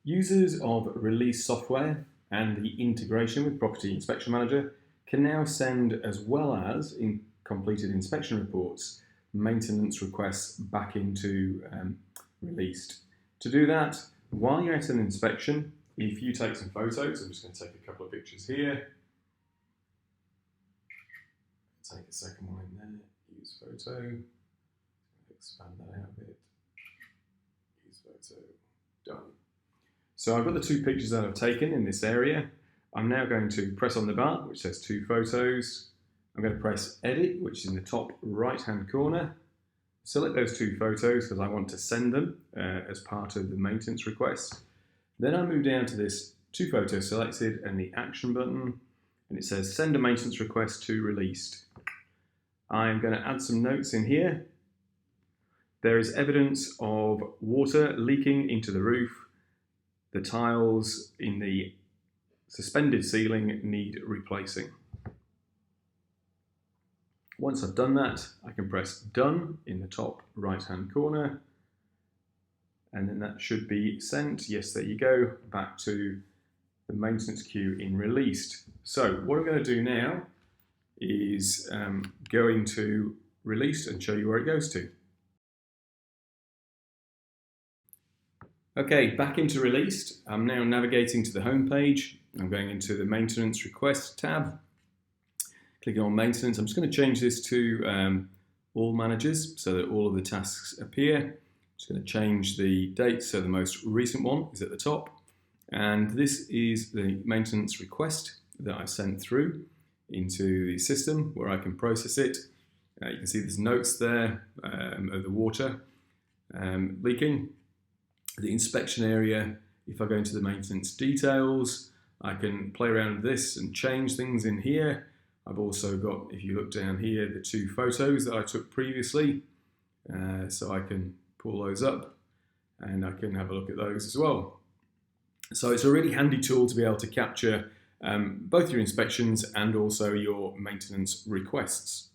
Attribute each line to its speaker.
Speaker 1: Users of Re-Leased software and the integration with Property Inspection Manager can now send, as well as in completed inspection reports, maintenance requests back into Re-Leased. To do that, while you're at an inspection, if you take some photos, I'm just going to take a couple of pictures here. Take a second one in there, use photo, expand that out a bit, use photo, done. So I've got the two pictures that I've taken in this area. I'm now going to press on the bar, which says two photos. I'm going to press edit, which is in the top right-hand corner. Select those two photos because I want to send them as part of the maintenance request. Then I move down to this two photos selected and the action button, and it says send a maintenance request to Re-Leased. I'm going to add some notes in here. There is evidence of water leaking into the roof. The tiles in the suspended ceiling need replacing. Once I've done that, I can press done in the top right-hand corner, and then that should be sent. Yes, there you go, back to the maintenance queue in Re-Leased. So what I'm going to do now is go into Re-Leased and show you where it goes to. Okay, back into Re-Leased. I'm now navigating to the home page. I'm going into the Maintenance Request tab. Clicking on Maintenance. I'm just going to change this to all managers so that all of the tasks appear. I'm just going to change the date so the most recent one is at the top. And this is the maintenance request that I sent through into the system where I can process it. You can see there's notes there of the water leaking. The inspection area, if I go into the maintenance details, I can play around with this and change things in here. I've also got, if you look down here, the two photos that I took previously. So I can pull those up and I can have a look at those as well. So it's a really handy tool to be able to capture both your inspections and also your maintenance requests.